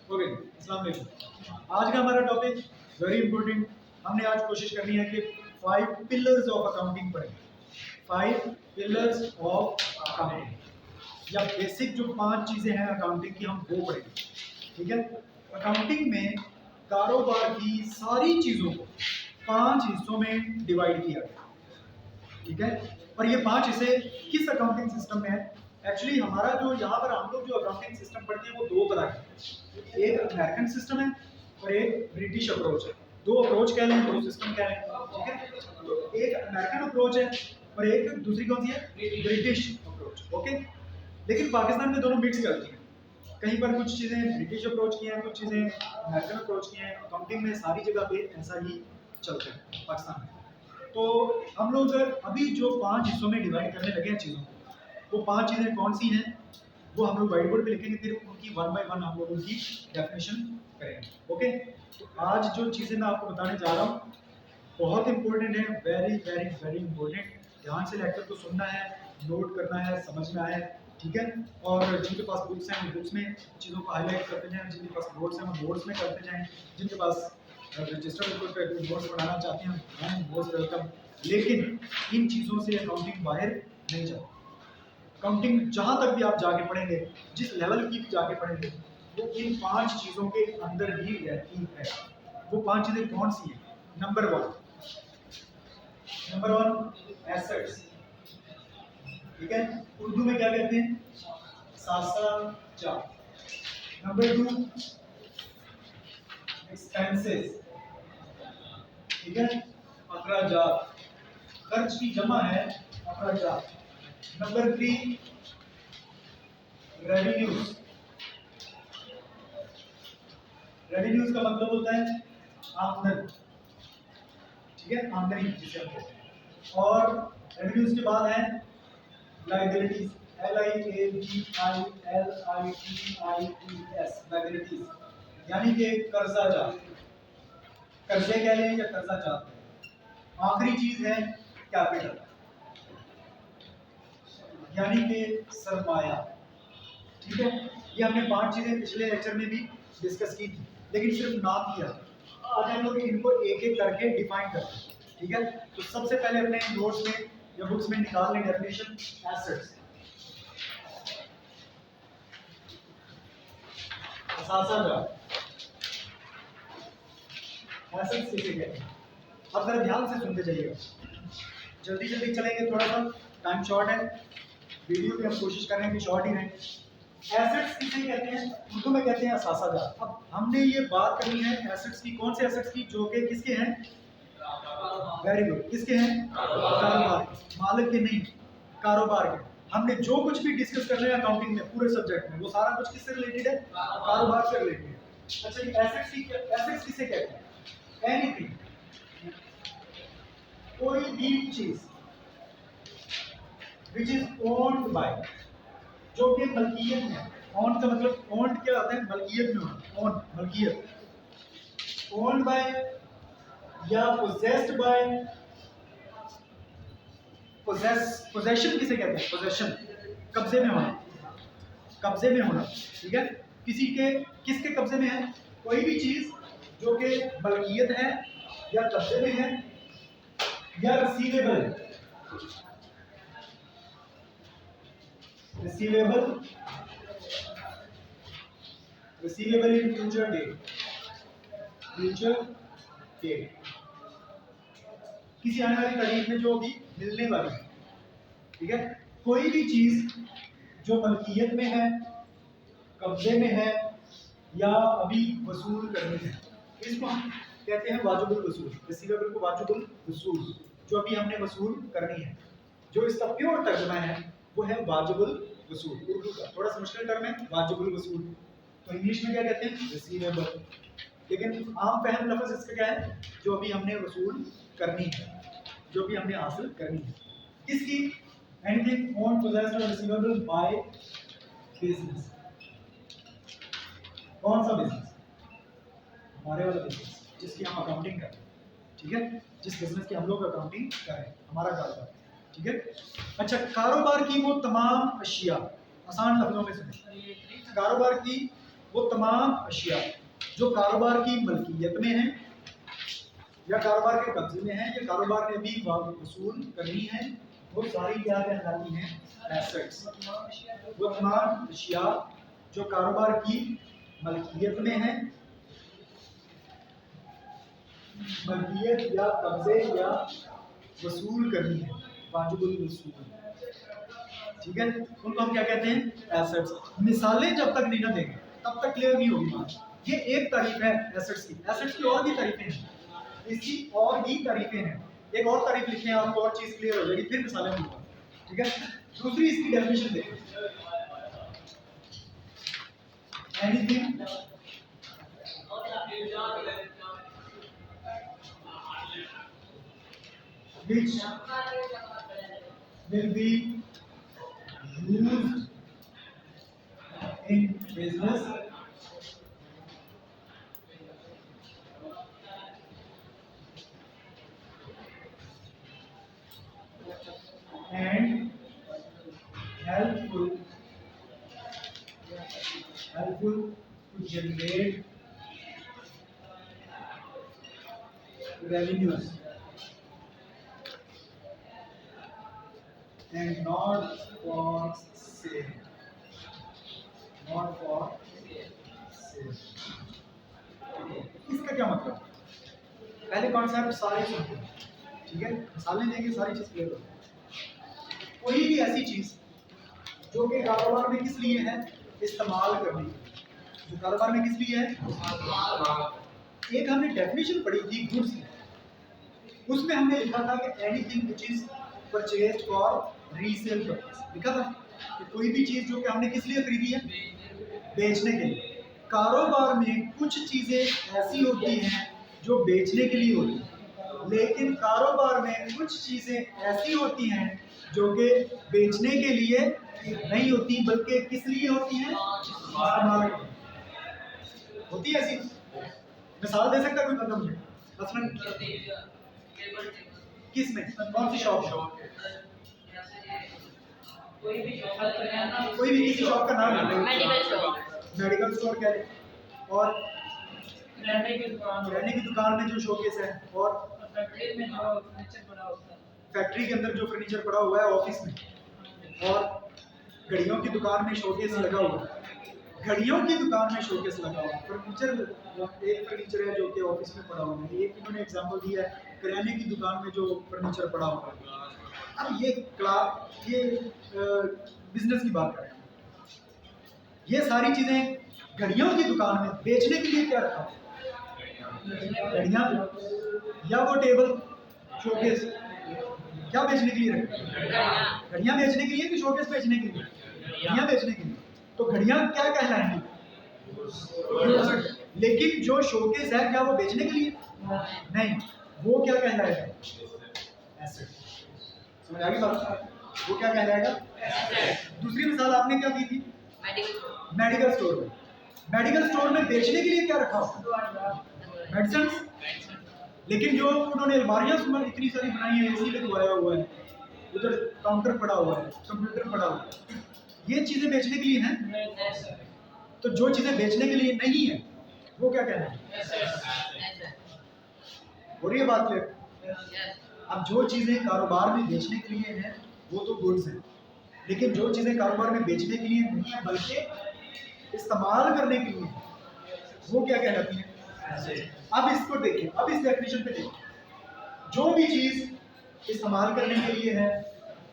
Okay, अस्सलाम वालेकुम। आज का हमारा टॉपिक वेरी इंपॉर्टेंट। हमने आज कोशिश करनी है कि 5 पिलर्स ऑफ अकाउंटिंग पढ़ें। 5 पिलर्स ऑफ अकाउंटिंग या बेसिक जो 5 चीज़ें हैं अकाउंटिंग की, हम वो पढ़ेंगे। ठीक है। अकाउंटिंग में कारोबार की सारी चीज़ों को 5 हिस्सों में डिवाइड किया गया। ठीक है। और ये 5 हिस्से किस अकाउंटिंग सिस्टम में है? एक्चुअली हमारा जो यहाँ पर हम लोग जो अकाउंटिंग सिस्टम पढ़ते हैं वो 2 तरह के, एक अमेरिकन सिस्टम है और एक ब्रिटिश अप्रोच है। 2 अप्रोच कह लें, 2 सिस्टम कह लें। ठीक है। तो एक अमेरिकन अप्रोच है और एक दूसरी कौन सी है? British approach. ओके। लेकिन पाकिस्तान में दोनों मिक्स करती हैं। कहीं पर कुछ चीज़ें ब्रिटिश अप्रोच की हैं, कुछ चीज़ें अमेरिकन अप्रोच की हैं। अकाउंटिंग में सारी जगह पे ऐसा ही चलता है पाकिस्तान में। तो हम लोग अभी जो 5 हिस्सों में डिवाइड करने लगे हैं चीज़ों को, वो 5 चीज़ें कौन सी हैं वो हम लोग व्हाइट बोर्ड पे लिखेंगे, फिर उनकी 1 बाय 1 हम लोग उनकी डेफिनेशन करेंगे। ओके। तो आज जो चीज़ें मैं आपको बताने जा रहा हूँ बहुत इंपॉर्टेंट है, वेरी वेरी वेरी इंपॉर्टेंट। ध्यान से लेक्चर को सुनना है, नोट करना है, समझना है। ठीक है। और जिनके पास बुक्स हैं बुक्स में चीज़ों को हाईलाइट करते जाएं, जिनके पास नोट्स हैं वो नोट्स में करते जाएं, जिनके पास रजिस्टर पेपर पे नोट्स बनाना चाहते हैं मोस्ट वेलकम। लेकिन इन चीज़ों से अकाउंटिंग बाहर नहीं जाती। अकाउंटिंग जहाँ तक भी आप जाके पढ़ेंगे, जिस लेवल की भी जाके पढ़ेंगे, वो इन 5 चीज़ों के अंदर ही रहती है। वो 5 चीज़ें कौन सी हैं? Number 1 assets. ठीक है। उर्दू में क्या कहते हैं? सासा जा। Number 2 expenses. ठीक है। अखराजात। खर्च की जमा है अखराजात। Number 3 revenues. रेवेन्यूज का मतलब होता है आमदन। ठीक है, आमदनी जिसे हम कहते हैं। और रेवेन्यूज के बाद है लायबिलिटीज, LIABILITIES, लायबिलिटीज, यानी कि कर्जा जा, कर्जे कह लें या कर्जा चाहते हैं। आखिरी चीज है कैपिटल, यानी कि सरमाया। ठीक है। ये हमने 5 चीजें पिछले लेक्चर में भी डिस्कस की थी, लेकिन सिर्फ नाम किया। आज हम लोग इनको एक एक करके डिफाइन करते हैं। ठीक है। तो सबसे पहले अपने नोट्स में या बुक्स में निकाल लें डेफिनेशन एसेट्स। एसेट्स किसे कहते हैं? अब जरा ध्यान से सुनते जाइएगा, जल्दी जल्दी चलेंगे, थोड़ा सा टाइम शॉर्ट है, वीडियो भी हम कोशिश कर रहे हैं कि शॉर्ट ही रहे। एसेट्स किसे कहते हैं? उर्दू में कहते हैं असासाजात। अब हमने ये बात करनी है एसेट्स की। कौन से एसेट्स की? जो कि किसके हैं? Very good. किसके हैं? कारोबार के। मालिक के नहीं, कारोबार के। हमने जो कुछ भी डिस्कस कर रहे हैं अकाउंटिंग में पूरे सब्जेक्ट में, वो सारा कुछ किससे रिलेटेड है? कारोबार से रिलेटेड है। अच्छा, ये एसेट्स किसे कहते हैं? एनीथिंग, कोई भी चीज विच इज ओन्ड बाय, जो कि मलकियत में। ओन का मतलब, ओन्ड क्या होता है? मलकियत में होना। Own Malkiyat. ओन्ड बाय या पोजेस्ड बाय। पोजेशन किसे कहते हैं? पोजेशन, कब्जे में होना, कब्जे में होना। ठीक है। किसी के, किसके कब्जे में है? कोई भी चीज जो कि मलकियत है या कब्जे में है या रिसीवेबल है। Receivable in future date, future date, किसी आने वाली तारीख में जो अभी मिलने वाली है। ठीक है। कोई भी चीज जो मलकियत में है, कब्जे में है या अभी वसूल करनी है, इसको हम कहते हैं वाजिबुल वसूल। रिसीवेबल को वाजिबुल वसूल, जो अभी हमने वसूल करनी है। जो इसका प्योर तर्जुमा है वो है वाजिबुल वसूल। उर्दू का थोड़ा सा मुश्किल टर्म है वाजिबुल वसूल, तो इंग्लिश में क्या कहते हैं? रिसीवेबल। लेकिन आम फहम लफ्ज़ इसका क्या है? जो अभी हमने वसूल करनी है, जो भी हमने हासिल करनी है। किसकी? एनीथिंग ओन्ड, पोजेस्ड और रिसीवेबल बाय बिजनेस। कौन सा बिजनेस? हमारे वाला बिजनेस जिसकी हम अकाउंटिंग करें। ठीक है। जिस बिजनेस की हम लोग अकाउंटिंग करें, हमारा कारोबार। ठीक है। अच्छा, कारोबार की वो तमाम अशिया, आसान लफ्जों में सुनिए, कारोबार की वो तमाम अशिया जो कारोबार की मलकियत में है या कारोबार के कब्जे में है या कारोबार ने भी वसूल करनी है, वो सारी क्या कहलाती हैं? एसेट्स। वो तमाम अशिया जो कारोबार की मलकियत में है, मलकियत या कब्जे या वसूल करनी है, वाजिबुल वसूल, ठीक है, उनको हम क्या कहते हैं? एसेट्स। मिसालें जब तक नहीं ना देंगे तब तक क्लियर नहीं होगी बात। ये एक तारीफ है एसेट्स की। एसेट्स की और भी तारीफें हैं, इसकी और भी तारीफें हैं। एक और तारीफ लिखें, आपको और चीज क्लियर हो जाएगी, फिर मिसालें दूंगा, ठीक है। दूसरी इसकी डेफिनेशन देखें, anything which will be used in business and helpful to generate revenues and not for sale, not for sale। इसका क्या मतलब? पहले कॉन्सेप्ट सारे सुनते हैं, ठीक है, मिसालें देंगे, सारी चीज क्लियर हो जाएगी। कोई भी ऐसी चीज जो कि कारोबार में किस लिए है? इस्तेमाल करने के लिए। जो कारोबार में किस लिए है? एक हमने डेफिनेशन पढ़ी थी गुड्स की, उसमें हमने लिखा था कि anything which is purchased for resale purpose, लिखा था कि कोई भी चीज जो कि हमने किस लिए खरीदी है? बेचने के लिए। कारोबार में कुछ चीजें ऐसी होती हैं जो बेचने के लिए होती हैं, लेकिन कारोबार में कुछ चीजें ऐसी होती हैं जो कि बेचने के लिए नहीं होती, बल्कि किस लिए होती हैं? इस्तेमाल होती है। ऐसी मिसाल दे सकता है कोई बंदा मुझे? मसलन किस में, कौन सी शॉप? कोई भी किसी शॉप का नाम ले, मेडिकल स्टोर कह लें, और रहने की दुकान में जो शोकेस है, और फैक्ट्री में जो फर्नीचर पड़ा होता है, फैक्ट्री के अंदर जो फर्नीचर पड़ा हुआ है ऑफिस में, और घड़ियों की दुकान में शोकेस लगा हुआ है। घड़ियों की दुकान में शोकेस लगा हुआ है, फर्नीचर एक फर्नीचर है जो कि ऑफिस में पड़ा हुआ है। एक इन्होंने एग्जांपल दिया है किराने की दुकान में जो फर्नीचर पड़ा हुआ है। अब ये बिजनेस की बात करें, ये सारी चीजें घड़ियों की दुकान में बेचने के लिए क्या रखा? घड़ियां या वो टेबल शोकेस, क्या बेचने के लिए रखा? घड़ियां बेचने के लिए कि शोकेस बेचने के लिए? घड़ियां बेचने के लिए। तो घड़ियां क्या कहलाएंगी? लेकिन जो शोकेस है क्या वो बेचने के लिए? नहीं, वो क्या कहलाएगा? एसेट। समझ आ गई बात? वो क्या कहलाएगा? दूसरी मिसाल आपने क्या दी थी? मेडिकल स्टोर में। मेडिकल स्टोर में बेचने के लिए क्या रखा हुआ? मेडिसिन। लेकिन जो उन्होंने अलमारियां इतनी सारी बनाई है, एसी लगवाया हुआ है, उधर काउंटर पड़ा हुआ है, कंप्यूटर पड़ा हुआ है, ये चीजें बेचने के लिए हैं। तो जो चीजें बेचने के लिए नहीं है वो क्या कहना है? हो रही है बात क्लियर? अब जो चीजें कारोबार में बेचने के लिए हैं वो तो गुड्स हैं, लेकिन जो चीजें कारोबार में बेचने के लिए नहीं है बल्कि इस्तेमाल करने के लिए है, वो क्या कहलाती है? अब इसको देखिए, अब इस डेफिनेशन पे देखिए, जो भी चीज इस्तेमाल करने के लिए है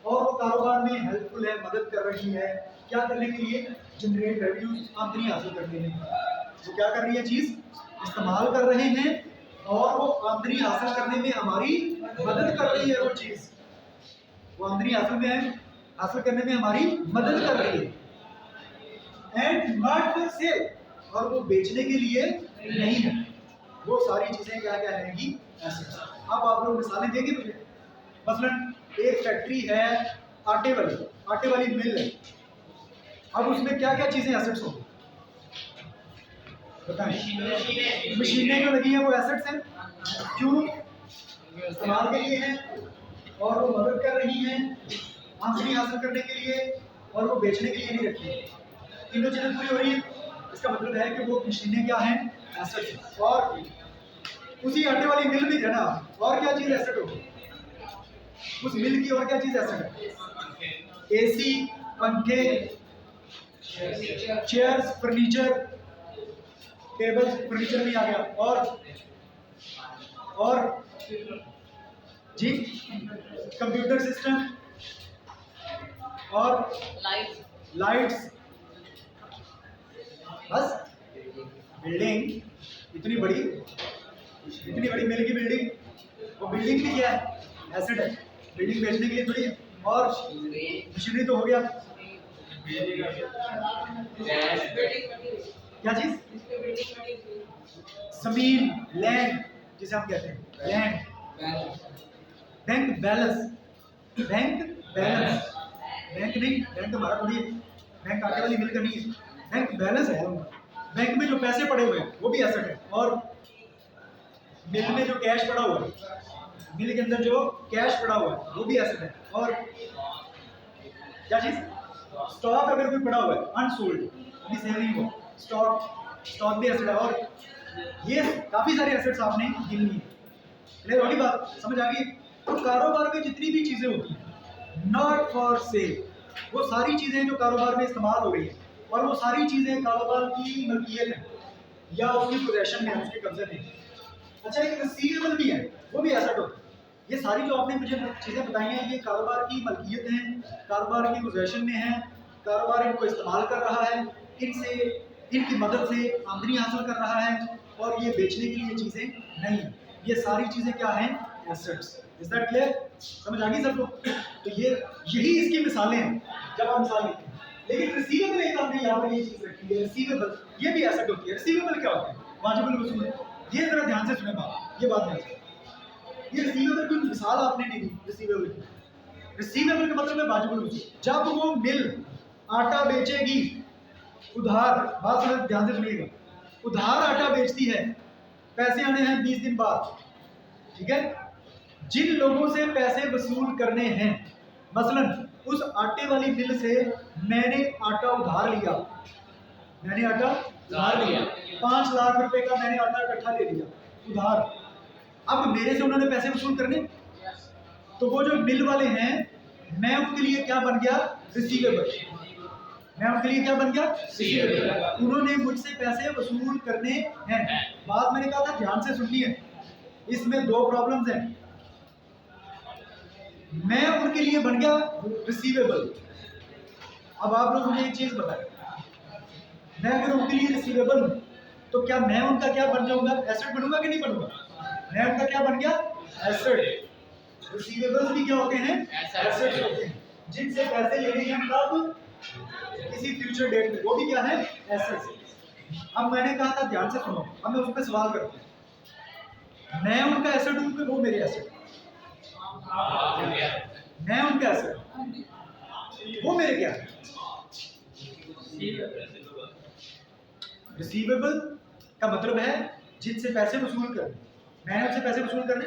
और वो कारोबार में हेल्पफुल है, मदद कर रही है, क्या करने के लिए? जनरेट रेवेन्यूज, आमदनी हासिल करने के लिए। वो क्या कर रही है? चीज इस्तेमाल कर रहे हैं और वो आमदनी हासिल करने में हमारी मदद कर रही है। वो चीज वो आमदनी हासिल करने में हमारी मदद कर रही है। एंड नॉट फॉर सेल, और वो बेचने के लिए नहीं है। वो सारी चीजें क्या कहलाएंगी? एसेट्स। अब आप लोग मिसालें देंगे मुझे। मसलन एक फैक्ट्री है आटे वाली मिल है, अब उसमें क्या क्या चीजें एसेट्स होंगी बताएं? मशीनें जो लगी हैं वो एसेट्स हैं, क्यों? इस्तेमाल के लिए हैं और वो मदद कर रही हैं आमदनी हासिल करने के लिए, और वो बेचने के लिए नहीं रखी है। तीनों चीजें पूरी हो रही है, इसका मतलब है कि वो मशीनें क्या हैं, एसेट। और उसी आटे वाली मिल भी है ना, और क्या चीज एसेट होगी उस मिल की, और क्या चीज एसेट है? एसी, पंखे, चेयर्स, फर्नीचर, टेबल्स, फर्नीचर भी आ गया, और जी कंप्यूटर सिस्टम और लाइट्स। बस बिल्डिंग इतनी बड़ी मिल की बिल्डिंग, वो बिल्डिंग भी क्या है, एसेट है। बिल्डिंग बेचने के लिए थोड़ी है। और मशीनरी तो हो गया, क्या चीज, जमीन, लैंड जिसे हम कहते हैं लैंड। बैंक बैलेंस, बैंक नहीं, बैंक हमारा थोड़ी है, बैंक आगे वाली मिल का नहीं है, बैंक बैलेंस है उनका। बैंक में जो पैसे पड़े हुए हैं वो भी एसेट है, और मिल में जो कैश पड़ा हुआ है, मिल के अंदर जो कैश पड़ा हुआ है वो भी एसेट है। और क्या चीज, स्टॉक अगर कोई पड़ा हुआ है अनसोल्ड, अभी सेल नहीं हुआ, स्टॉक भी एसेट है। और ये काफी सारे एसेट्स आपने गिननी है। क्लियर होगी बात, समझ आ गई? तो कारोबार में जितनी भी चीजें होती हैं नॉट फॉर सेल, वो सारी चीजें जो कारोबार में इस्तेमाल हो रही है, और वो सारी चीजें कारोबार की मलकियत है या उसकी पोजेशन में है, उसके कब्जे में। अच्छा, एक रिसीवेबल भी है, वो भी एसेट होता है। ये सारी जो आपने मुझे चीजें बताई हैं, ये कारोबार की मलकियत हैं, कारोबार की पोजेशन में है, कारोबार इनको इस्तेमाल कर रहा है, इनकी मदद से आमदनी हासिल कर रहा है, और ये बेचने के लिए चीजें नहीं है। ये सारी चीजें क्या हैं, एसेट्स। Is that clear? समझ आ गई सबको? तो यही इसकी मिसालें हैं जब हम मिसाल लिखते हैं। लेकिन रिसीवेबल एक हमने यहाँ पर ये चीज रखी है, रिसीवेबल, ये भी एसेट होती है। रिसीवेबल क्या होता है? वाजिबुल वसूल। ये जरा ध्यान से सुने बात, ये बात ध्यान से। ये रिसीवेबल की मिसाल आपने नहीं दी रिसीवेबल की। रिसीवेबल का मतलब है वाजिबुल वसूल। जब वो मिल आटा बेचेगी उधार, बात सुनिए ध्यान से सुनिएगा, उधार आटा बेचती है, पैसे आने हैं 20 दिन बाद, ठीक है? जिन लोगों से पैसे वसूल करने हैं, मसलन उस आटे वाली मिल से मैंने आटा उधार लिया, 5 लाख रुपए का मैंने आटा इकट्ठा ले लिया उधार। अब मेरे से उन्होंने पैसे वसूल करने, तो वो जो मिल वाले हैं, मैं उनके लिए क्या बन गया, रिसीवेबल। मैं उनके लिए क्या बन गया, रिसीवेबल। उन्होंने मुझसे पैसे वसूल करने हैं। बात मैंने कहा था ध्यान से सुननी है, इसमें दो प्रॉब्लम्स हैं। मैं उनके लिए बन गया रिसीवेबल। अब आप लोग मुझे एक चीज बताएं, मैं अगर उनके लिए रिसीवेबल हूं, तो क्या मैं उनका क्या बन जाऊंगा, एसेट बनूंगा कि नहीं बनूंगा? मैं उनका क्या बन गया, एसेट। रिसीवेबल्स भी क्या होते हैं, एसेट्स होते हैं, जिनसे पैसे लेने हैं कब, किसी फ्यूचर डेट में, वो भी क्या है, एसेट्स। अब मैंने कहा था ध्यान से सुनो, अब मैं उस पर सवाल करता हूं, मैं उनका एसेट हूं कि वो मेरे एसेट? मैं उनका एसेट, वो मेरे क्या है, रिसीवेबल का मतलब है जिनसे पैसे वसूल करने। मैंने उनसे पैसे वसूल करने,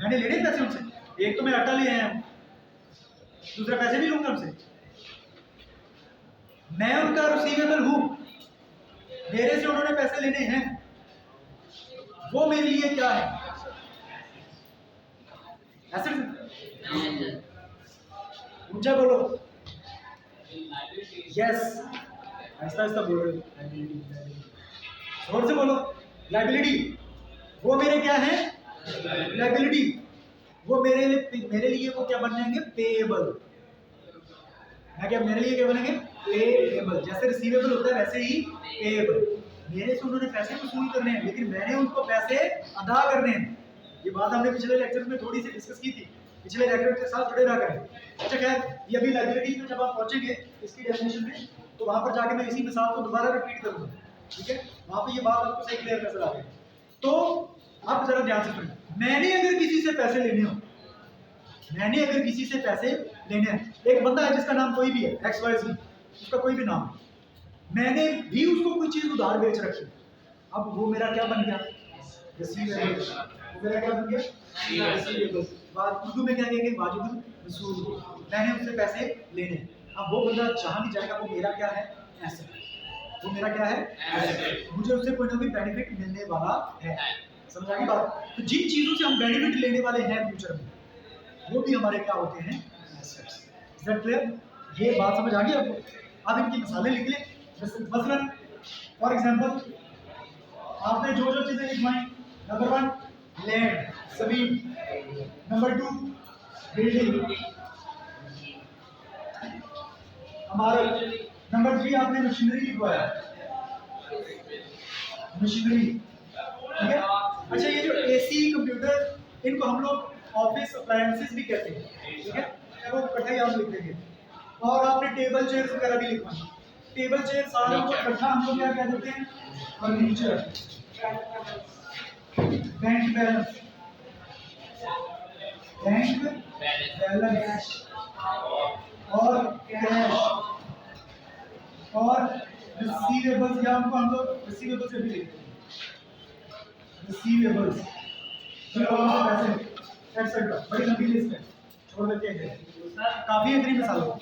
मैंने लेने पैसे उनसे। एक तो मैं आटा ले आया हूं, दूसरा पैसे भी लूंगा उनसे। मैं उनका रिसीवेबल हूं, मेरे से उन्होंने पैसे लेने हैं, वो मेरे लिए क्या है, एसेट। ऊंचा बोलो, यस, आहिस्ता आहिस्ता बोलो, जोर से बोलो। लाइबिलिटी, वो मेरे क्या है, लाइबिलिटी। वो मेरे लिए वो क्या बन जाएंगे, पेएबल। मैं क्या, मेरे लिए क्या बनेंगे, पेएबल। जैसे रिसीवेबल होता है वैसे ही पेएबल। मेरे से उन्होंने पैसे वसूल करने हैं, लेकिन मैंने उनको पैसे अदा करने हैं। ये बात हमने पिछले लेक्चर में थोड़ी सी डिस्कस की थी, पिछले लेक्चर के साथ जुड़े रहा करें। अच्छा खैर, ये अभी लाइबिलिटी में जब आप पहुंचेंगे इसकी डेफिनेशन में, तो वहां पर जाके मैं इसी मिसाल को दोबारा रिपीट करूंगा, ठीक है? वहां पे ये बात आपको सही क्लियर नजर आ गई। तो आप जरा ध्यान से सुनिए, मैंने अगर किसी से पैसे लेने हो, मैंने अगर किसी से पैसे लेने हैं, एक बंदा है जिसका नाम कोई भी है, XYZ, उसका कोई भी नाम, मैंने भी उसको कोई चीज उधार बेच रखी, अब वो मेरा क्या बन गया, रिसीवेबल। वो मेरा क्या बन गया, रिसीवेबल। बात उर्दू में क्या कहेंगे, वाजिबुल वसूल। मैंने उससे पैसे लेने, अब वो बंदा जहां भी जाएगा वो मेरा क्या है, एसेट। वो मेरा क्या है, एसेट। मुझे उससे कोई ना कोई बेनिफिट मिलने वाला है। समझ आ गई बात? तो जिन चीजों से हम बेनिफिट लेने वाले हैं फ्यूचर में, वो भी हमारे क्या होते हैं, एसेट्स। Is that clear? ये बात समझ आ गई आपको? आप इनकी मिसालें लिख लें। मसलन फॉर एग्जांपल आपने जो जो चीजें लिखवाई, नंबर 1 लैंड, जमीन, नंबर 2 बिल्डिंग, हमारा नंबर 3 आपने मशीनरी लिखवाया, मशीनरी, ठीक है। अच्छा ये जो एसी, कंप्यूटर, इनको हम लोग ऑफिस अप्लायंसेस भी कहते हैं, ठीक है, वो इकट्ठा ही आप लिख देंगे। और आपने टेबल चेयर्स वगैरह भी लिखवाई। टेबल चेयर सारा को इकट्ठा हम लोग क्या कह देते हैं, furniture. Bank balance, bank balance और कैश और रिसीवेबल्स, या उनको हम लोग रिसीवेबल्स से भी लिखते हैं, रिसीवेबल्स, पैसे एक्सेट्रा। बड़ी लंबी लिस्ट है, छोड़ देते हैं, काफी इतनी मिसालों।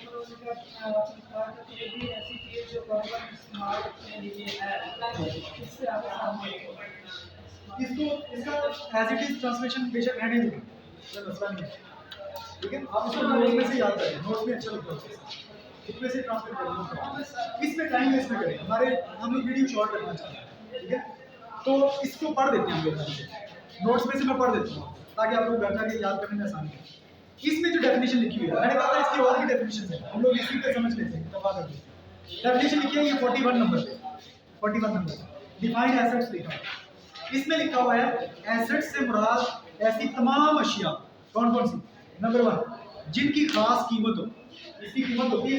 इसको इसका एज इट इज ट्रांसलेशन बेशक रहने देंगे, कोई मसला नहीं है, ठीक है। आप इसको नोट में से याद करें, नोट में अच्छा लिखो, इसमें से ट्रांसलेट कर लो। इसमें टाइम वेस्ट ना करें, हम लोग वीडियो शॉर्ट रखना चाहते हैं, ठीक है। तो इसको पढ़ देते हैं हम लोग, नोट्स में से मैं पढ़ देता हूँ ताकि आप लोग घर जाके याद करने में आसानी हो। इसमें जो डेफिनेशन लिखी हुई है, मैंने कहा था इसकी और भी डेफिनेशन है, हम लोग इसी पे समझ लेते हैं, दबा कर डेफिनेशन लिखी है ये 41 नंबर पे, 41 नंबर डिफाइंड एसेट्स लिखा है। इसमें लिखा हुआ है एसेट्स से मुराद ऐसी तमाम अशिया, कौन कौन सी, नंबर 1 जिनकी खास कीमत हो, इसकी कीमत होती है,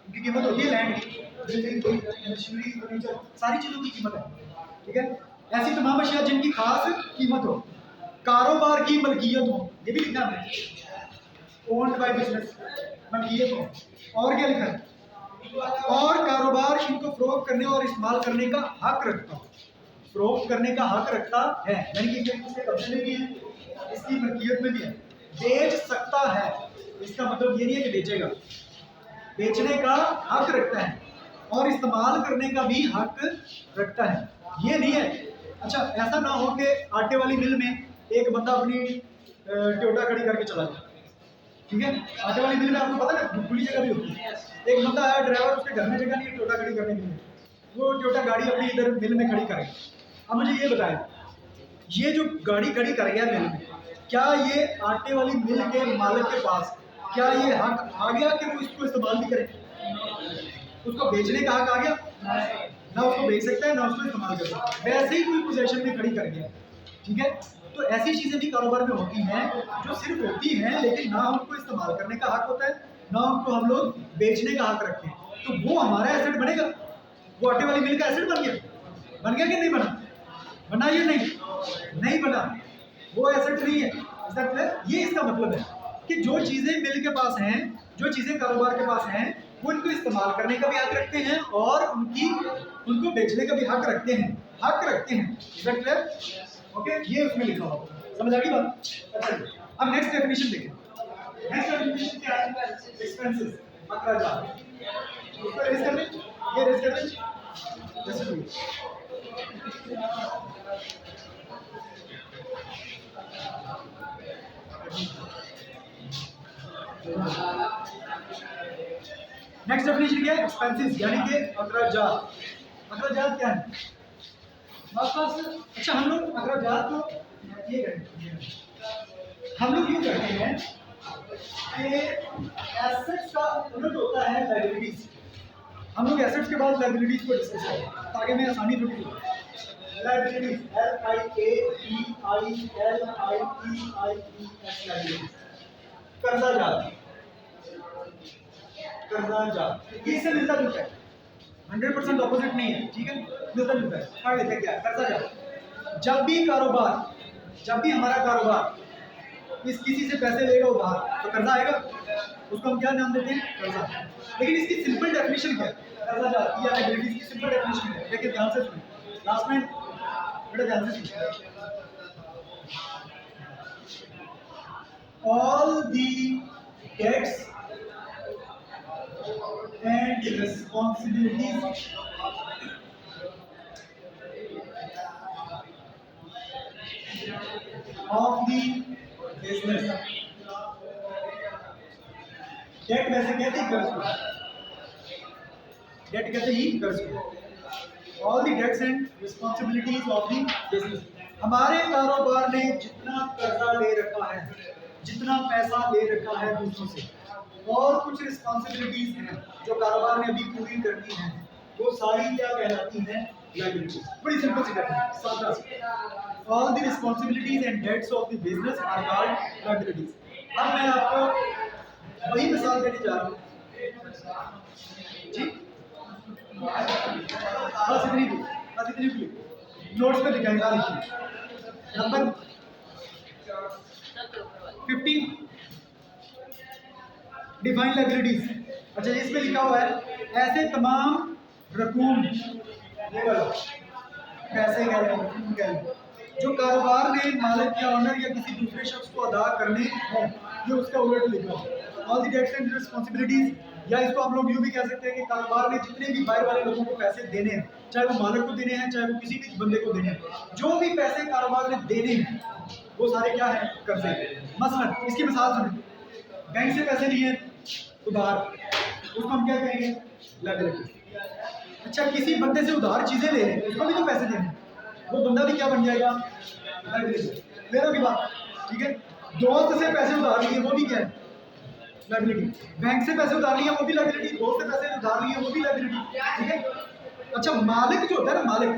इनकी कीमत होती है लैंड की, बिल्डिंग की, मशीनरी, फर्नीचर, सारी चीजों की कीमत है, ठीक है। ऐसी तमाम अशिया जिनकी खास कीमत हो, कारोबार की मलकियत हो, ये भी लिखना है, ओन्ड बाय बिजनेस, मलकियत हो, और क्या लिखा है, और कारोबार इनको फरोख्त करने और इस्तेमाल करने का हक रखता हो, फरोख्त करने का हक रखता है, यानी कि इसके कब्जे में भी है, इसकी मलकियत में भी है, बेच सकता है, इसका मतलब ये नहीं है कि बेचेगा, बेचने का हक रखता है और इस्तेमाल करने का भी हक रखता है, ये नहीं है। अच्छा ऐसा ना हो कि आटे वाली मिल में एक बंदा अपनी टोयोटा खड़ी करके चला जाए, ठीक है। आटे वाली मिल में आपको पता है खुली जगह भी होती है, एक बंदा आया ड्राइवर, उसके घर में जगह नहीं है टोयोटा खड़ी करने के लिए, वो टोयोटा गाड़ी अपनी इधर मिल में खड़ी करेगा। अब मुझे ये बताएं, ये जो गाड़ी खड़ी कर गया मिल में, क्या ये आटे वाली मिल के मालिक के पास क्या ये हक आ गया कि वो इसको इस्तेमाल भी करे, उसको बेचने का हक आ गया, ना उसको बेच सकता है ना उसको इस्तेमाल कर सकता है, वैसे ही कोई पोजीशन में खड़ी कर गया, ठीक है। तो ऐसी चीजें भी कारोबार में होती हैं जो सिर्फ होती हैं लेकिन ना उनको इस्तेमाल करने का हक होता है ना उनको हम लोग बेचने का हक रखते हैं, तो वो हमारा एसेट बनेगा। वो आटे वाली मिल का एसेट बन गया कि नहीं बना, बना या नहीं बना, वो एसेट नहीं है। ये इसका मतलब है कि जो चीजें मिल के पास हैं, जो चीजें कारोबार के पास हैं, वो इनको इस्तेमाल करने का भी हक रखते हैं और उनको बेचने का भी हक रखते हैं। ओके, ये उसमें लिखा हुआ, समझ आ गई बात? अच्छा अब नेक्स्ट डेफिनेशन देखें। नेक्स्ट डेफिनेशन क्या है? एक्सपेंसेस, अखराजात। उसको रेज कर लें, ये रेज कर लें, जैसे नेक्स्ट डेफिनेशन क्या है? एक्सपेंसेस यानी कि अखराजात। अखराजात क्या है? अच्छा हम लोग अखराजात को ये हम लोग यूँ करते हैं कि एसेट्स का उलट होता है लायबिलिटीज। हम लोग एसेट्स के बाद लायबिलिटीज को डिस्कस करें ताकि मैं आसानी थोड़ी हो। लायबिलिटीज लायबिलिटीज, कर्जाजात ये इससे मिलता जुलता है, 100% ऑपोजिट नहीं है, ठीक है, मिलता जुलता है। पढ़ लेते हैं क्या कर्जाजात। जब भी हमारा कारोबार किसी से पैसे लेगा उधार तो कर्जा आएगा, उसको हम क्या नाम देते हैं? कर्जा। लेकिन इसकी सिंपल डेफिनेशन क्या है? कर्जाजात या लायबिलिटीज की सिंपल डेफिनेशन है, देखिए ध्यान से सुनिए, लास्ट में बड़े ध्यान से सुनिए। All the debts and responsibilities of the business. Debt वैसे कहते हैं कर्ज को, डेट कहते ही कर्ज को। All the debts and responsibilities of the business. हमारे कारोबार ने जितना कर्जा ले रखा है, जितना पैसा ले रखा है दूसरों से, और कुछ रिस्पॉन्सिबिलिटीज हैं जो कारोबार ने अभी पूरी करनी है, वो सारी क्या कहलाती हैं? लायबिलिटीज। बड़ी सिंपल सी बात है, सादा सी। All the responsibilities and debts of the business are called liabilities. अब मैं आपको वही मिसाल देने जा रहा हूँ जी। बस इतनी भी नोट्स पे दिखाएगा। लिखिए नंबर 15 डिफाइन लायबिलिटीज। अच्छा, इसमें लिखा हुआ है ऐसे तमाम रकूम, पैसे कह रहे हैं, जो कारोबार ने मालिक या ऑनर या किसी दूसरे शख्स को अदा करने हैं, ये उसका उलट लिखा है। All the debts and responsibilities, या इसको हम लोग यूँ भी कह सकते हैं कि कारोबार ने जितने भी बाहर वाले लोगों को पैसे देने हैं, चाहे वो मालिक को देने हैं, चाहे वो किसी भी बंदे को देने हैं, जो भी पैसे कारोबार ने देने हैं वो सारे क्या है? कर्जे। मसलन इसकी मिसाल सुनिए, बैंक से पैसे लिए उधार, उसको हम क्या कहेंगे? लायबिलिटी। अच्छा, किसी बंदे से उधार चीजें ले रहे हैं, उसको भी तो पैसे देने, वो बंदा भी क्या बन जाएगा? लायबिलिटी। मेरा भी बात ठीक है। दोस्त से पैसे उधार लिए, वो भी क्या है? लायबिलिटी। बैंक से पैसे उधार लिए, वो भी लायबिलिटी। दोस्त से पैसे उधार लिए, वो भी लायबिलिटी। ठीक है। अच्छा, मालिक जो होता है ना, मालिक,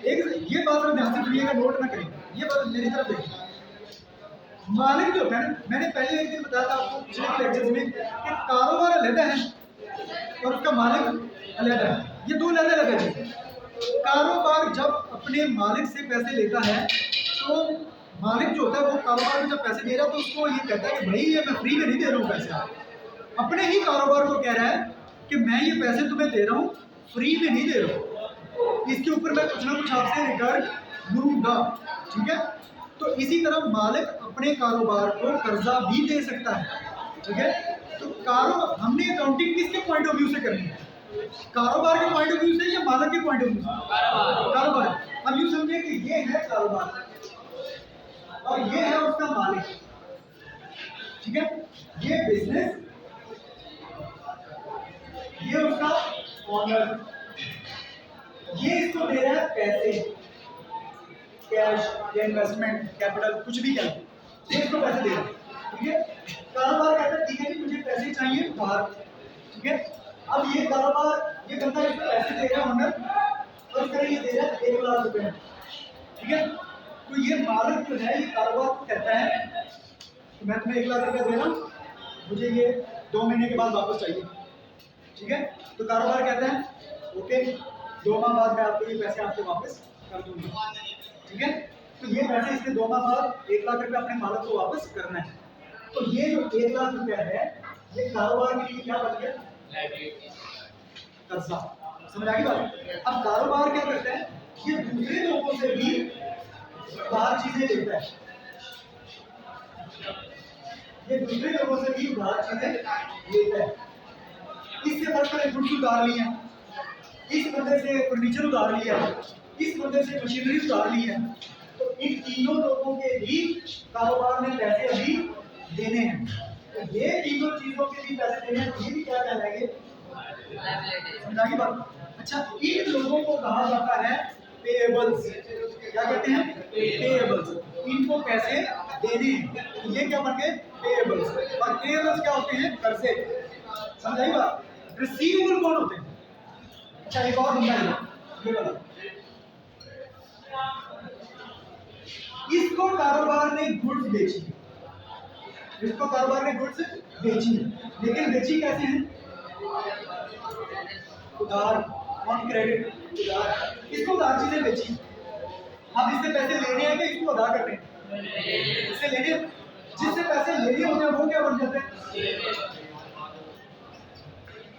एक ये बात ध्यान से सुनिएगा, नोट ना करें, ये बात मेरी तरफ देखिए। मालिक जो होता है ना, मैंने पहले एक दिन बताया था आपको पिछले लेक्चर्स में कि कारोबार अलग है और उसका मालिक अलग है। ये दो अलग अलग है। कारोबार जब अपने मालिक से पैसे लेता है, तो मालिक जो होता है वो कारोबार में जब पैसे दे रहा है तो उसको ये कहता है कि भाई ये मैं फ्री में नहीं दे रहा हूँ पैसे। अपने ही कारोबार को कह रहा है कि मैं ये पैसे तुम्हें दे रहा हूँ, फ्री में नहीं दे रहा हूँ, इसके ऊपर मैं कुछ ना कुछ आपसे रिटर्न लूँगा। ठीक है। तो इसी तरह मालिक अपने कारोबार को कर्जा भी दे सकता है। ठीक है। तो कारोबार हमने अकाउंटिंग किसके पॉइंट ऑफ व्यू से करनी है? कारोबार के पॉइंट ऑफ व्यू से या मालिक के पॉइंट ऑफ व्यू से? कारोबार। अब यूँ समझिए कि ये है कारोबार और ये है उसका मालिक। ठीक है। ये बिजनेस, ये उसका ऑनर, ये इसको दे रहा है पैसे, कैश या इन्वेस्टमेंट कैपिटल, कुछ भी कहें, ये इसको पैसे दे रहा है। ठीक है। कारोबार कहता है ठीक है कि मुझे पैसे चाहिए बाहर। ठीक है। अब ये कारोबार, ये बंदा इसको पैसे दे रहा है ऑनर, और इसका ये दे रहा है 1 लाख रुपए। ठीक है। तो ये मालिक जो है, ये कारोबार को कहता है कि मैं तुम्हें 1 लाख रुपया दे रहा हूँ, मुझे ये 2 महीने के बाद वापस चाहिए। ठीक है। तो कारोबार कहता है ओके, 2 माह बाद मैं आपको ये पैसे आपको वापस कर दूंगा। ठीक है। तो ये पैसे इसने 2 माह बाद 1 लाख रुपया अपने मालिक को वापस करना है। तो ये जो 1 लाख रुपया है, ये कारोबार के लिए क्या बन गया? कर्जा। समझ आ गई बात? अब कारोबार क्या करता है, ये दूसरे लोगों से भी उधार चीजें लेता है, ये दूसरे लोगों से भी उधार चीजें लेता है। इससे फर्क करें, गुड्स उधार लिए, इस बंदे से फर्नीचर उधार लिया, इस बंदे से मशीनरी उधार ली है, तो इन तीनों लोगों के भी कारोबार में पैसे अभी देने हैं। तो ये तीनों चीजों के भी पैसे देने हैं, तो ये भी क्या कहलाएंगे? समझाइए बात। अच्छा, इन लोगों को कहा जाता है पेएबल्स। क्या कहते हैं? पेएबल्स। इनको पैसे देने हैं, तो ये क्या बन गए? पेएबल्स। और पेएबल्स क्या होते हैं? कर्जे। समझाइए बात। रिसीवेबल कौन होते हैं? अच्छा, एक और बंदा है ये वाला, इसको कारोबार ने गुड्स बेची, इसको कारोबार ने गुड्स बेची, लेकिन बेची कैसे है? उधार, ऑन क्रेडिट, उधार। इसको उधार चीजें बेची। अब इससे पैसे लेने हैं कि इसको अदा करने हैं? इससे लेने, जिससे पैसे लेने होते हैं वो क्या बन जाते हैं?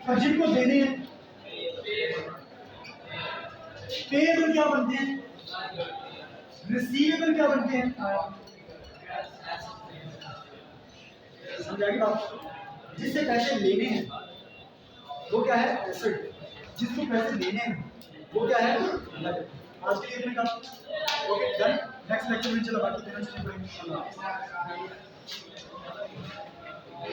और जिनको देने हैं पेएबल क्या बनते हैं? रिसीवेबल क्या बनते हैं? समझ आ गई बात? जिससे पैसे लेने हैं वो क्या है? एसेट। जिसको पैसे देने हैं वो क्या है? लायबिलिटी। आज के लिए इतने काम। Okay done. नेक्स्ट लेक्चर में चलो बाकी तीनों चीजें पढ़ेंगे।